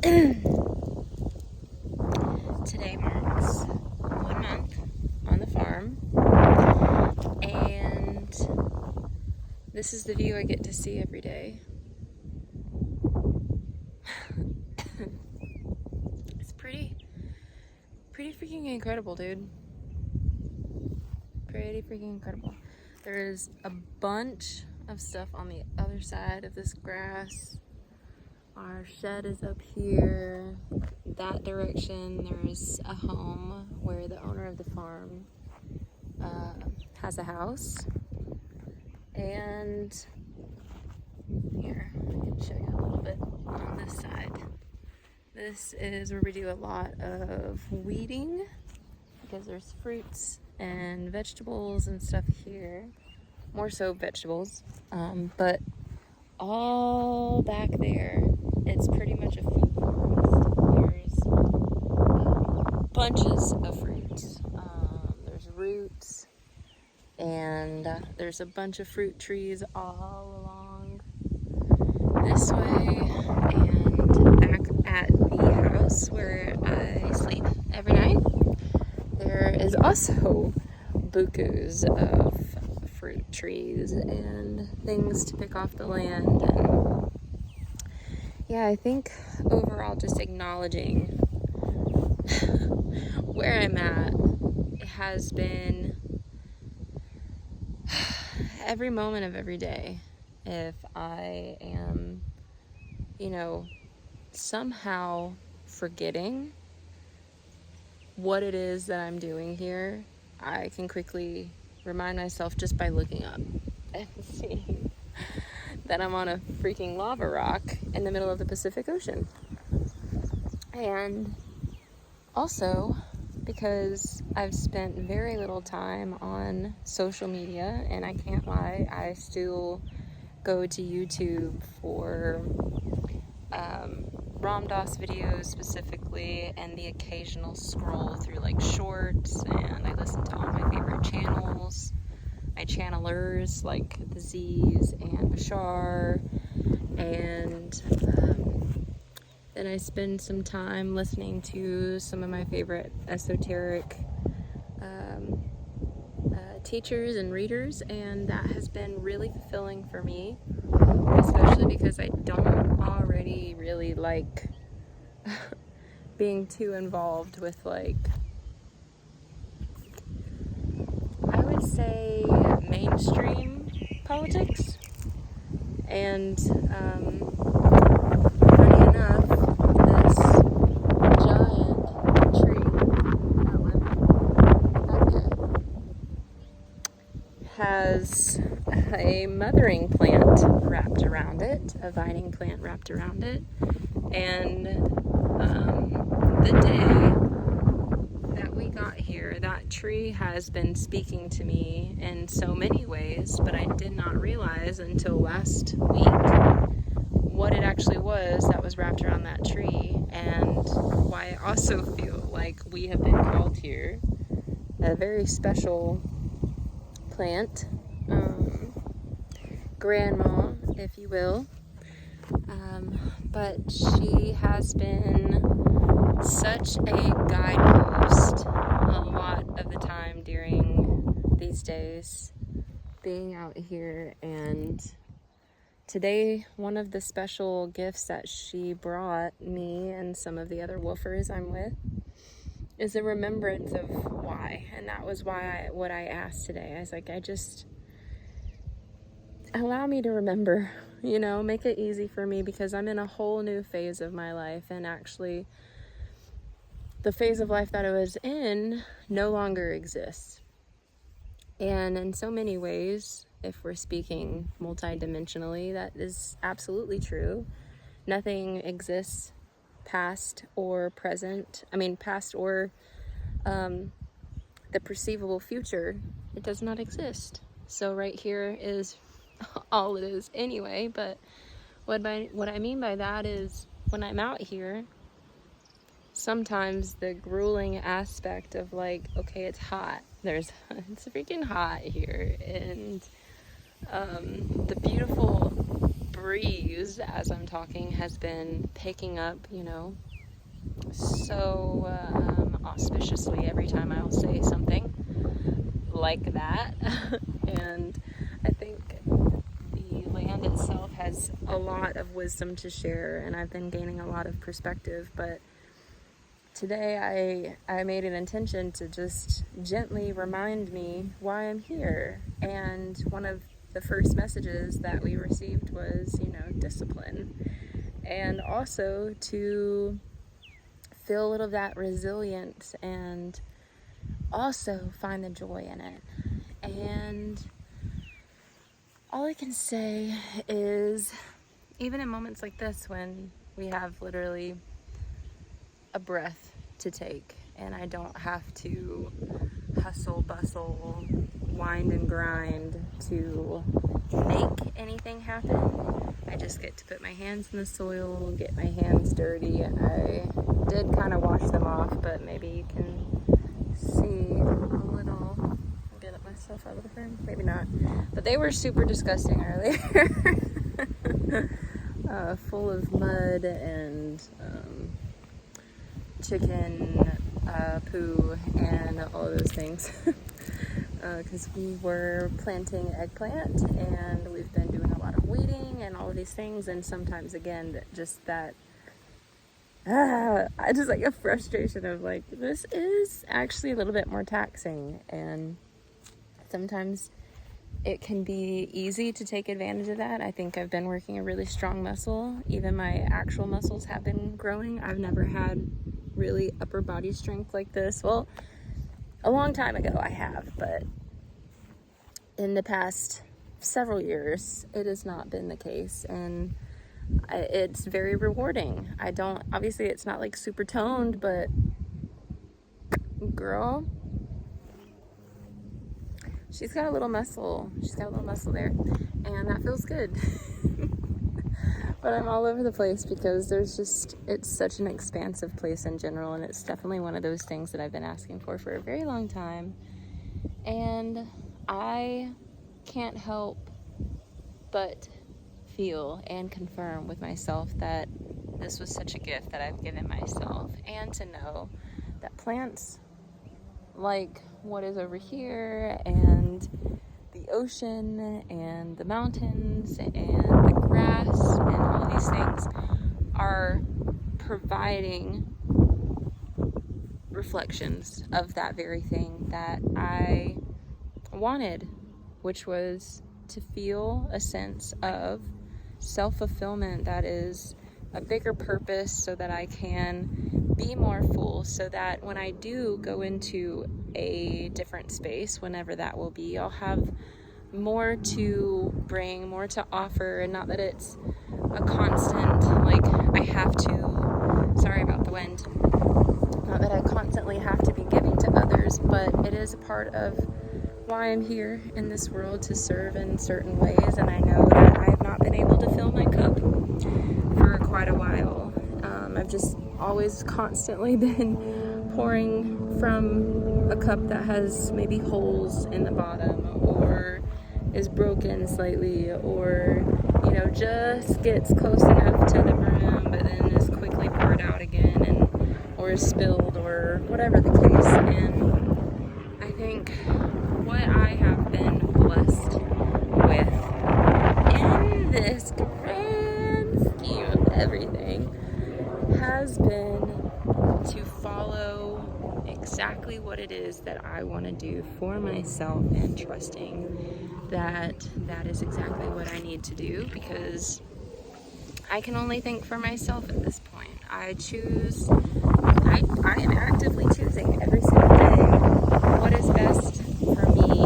Today marks 1 month on the farm, and this is the view I get to see every day. It's pretty freaking incredible, dude. Pretty freaking incredible. There's a bunch of stuff on the other side of this grass. Our shed is up here. That direction, there's a home where the owner of the farm has a house. And here, I can show you a little bit on this side. This is where we do a lot of weeding because there's fruits and vegetables and stuff here. More so vegetables, but all back there, it's pretty much a food forest. There's bunches of fruits. There's roots, and there's a bunch of fruit trees all along this way. And back at the house where I sleep every night, there is also bukus of fruit trees and things to pick off the land. And yeah, I think overall just acknowledging where I'm at, it has been every moment of every day. If I am, somehow forgetting what it is that I'm doing here, I can quickly remind myself just by looking up and seeing that I'm on a freaking lava rock in the middle of the Pacific Ocean. And also because I've spent very little time on social media, and I can't lie, I still go to YouTube for Ram Dass videos specifically, and the occasional scroll through like shorts, and I listen to all my favorite channels, my channelers like the Z's and Bashar, and then I spend some time listening to some of my favorite esoteric teachers and readers, and that has been really fulfilling for me, especially because I don't already really like being too involved with, like, I would say mainstream politics. And funny enough, this giant tree back there has a mothering plant wrapped around it, a vining plant wrapped around it. And the day that we got here, that tree has been speaking to me in so many ways, but I did not realize until last week what it actually was that was wrapped around that tree, and why I also feel like we have been called here. A very special plant, grandma, if you will. But she has been such a guidepost a lot of the time during these days being out here. And today, one of the special gifts that she brought me and some of the other woofers I'm with is a remembrance of why. And that was what I asked today. I was like, allow me to remember, make it easy for me, because I'm in a whole new phase of my life, and actually the phase of life that I was in no longer exists. And in so many ways, if we're speaking multidimensionally, that is absolutely true. Nothing exists past or present. Past or the perceivable future. It does not exist. So right here is all it is anyway. But what I mean by that is, when I'm out here, sometimes the grueling aspect of, like, okay, it's hot. It's freaking hot here, and the beautiful breeze as I'm talking has been picking up, so auspiciously every time I'll say something like that. And I think the land itself has a lot of wisdom to share, and I've been gaining a lot of perspective. But today I made an intention to just gently remind me why I'm here. And one of the first messages that we received was, discipline. And also to feel a little of that resilience and also find the joy in it. And all I can say is, even in moments like this when we have literally a breath to take and I don't have to hustle, bustle, wind and grind to make anything happen, I just get to put my hands in the soil, get my hands dirty. I did kind of wash them off, but maybe you can see a little. I'll get myself out of the frame. Maybe not. But they were super disgusting earlier. Full of mud and chicken poo and all of those things. Because we were planting eggplant and we've been doing a lot of weeding and all of these things, and sometimes again just that I just like a frustration of like, this is actually a little bit more taxing, and sometimes it can be easy to take advantage of that. I think I've been working a really strong muscle. Even my actual muscles have been growing. I've never had really upper body strength like this. Well, a long time ago I have, but in the past several years it has not been the case, and it's very rewarding. Obviously it's not like super toned, but girl, she's got a little muscle there, and that feels good. But I'm all over the place because it's such an expansive place in general, and it's definitely one of those things that I've been asking for a very long time. And I can't help but feel and confirm with myself that this was such a gift that I've given myself, and to know that plants like what is over here, and the ocean and the mountains and the grass and all of these things are providing reflections of that very thing that I wanted, which was to feel a sense of self-fulfillment that is a bigger purpose, so that I can be more full, so that when I do go into a different space, whenever that will be, I'll have more to bring, more to offer, and not that it's a constant, like I have to, sorry about the wind, not that I constantly have to be giving to others, but it is a part of why I'm here in this world, to serve in certain ways. And I know that I have not been able to fill my cup for quite a while. I've just always constantly been pouring from a cup that has maybe holes in the bottom, or is broken slightly, or just gets close enough to the brim but then is quickly poured out again, or is spilled, or whatever the case. And I think what I have been blessed with in this grand scheme of everything has been to follow exactly what it is that I want to do for myself, and trusting that that is exactly what I need to do, because I can only think for myself at this point. I am actively choosing every single day what is best for me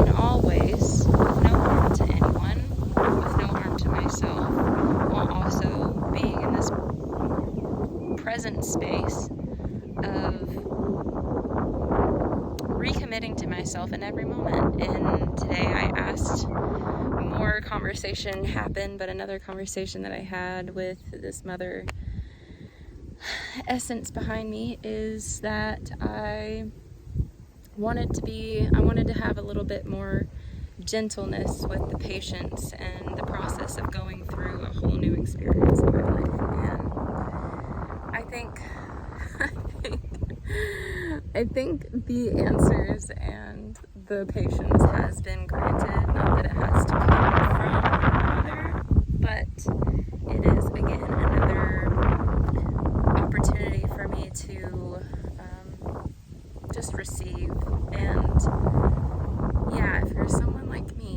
in all ways, with no harm to anyone, with no harm to myself, while also being in this present space of recommitting to myself in every moment. And today I asked, more conversation happened, but another conversation that I had with this mother essence behind me is that I wanted to have a little bit more gentleness with the patients and the process of going through a whole new experience in my life. And I think I think the answers and the patience has been granted. Not that it has to come from Mother, but it is again another opportunity for me to just receive. And yeah, if you're someone like me,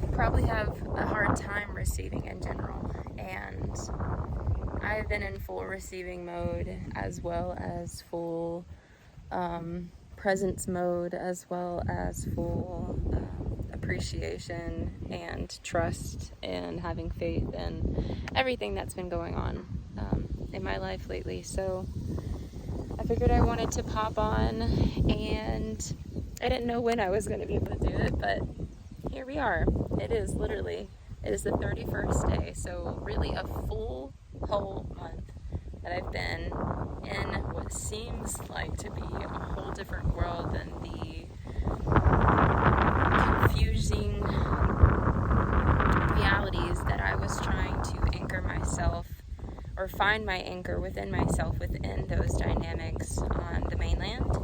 you probably have a hard time receiving in general, and I've been in full receiving mode as well as full presence mode, as well as full appreciation and trust and having faith and everything that's been going on in my life lately. So I figured I wanted to pop on, and I didn't know when I was going to be able to do it, but here we are. It is the 31st day, so really a full whole month that I've been in what seems like to be a whole different world than the confusing realities that I was trying to anchor myself or find my anchor within myself within those dynamics on the mainland.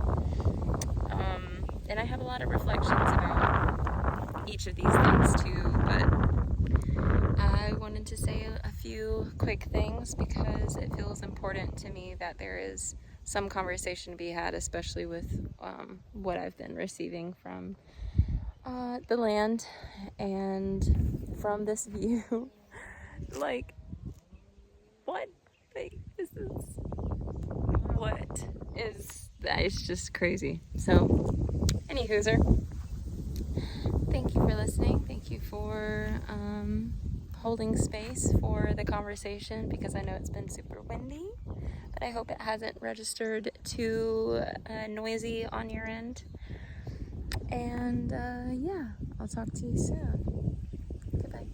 And I have a lot of reflections about each of these things too, but I wanted to say a few quick things because it feels important to me that there is some conversation to be had, especially with what I've been receiving from the land and from this view. Like, what? Like, this is what is that? It's just crazy. So, anywhooser, thank you for listening. Thank you for holding space for the conversation, because I know it's been super windy, but I hope it hasn't registered too noisy on your end. And yeah, I'll talk to you soon. Goodbye.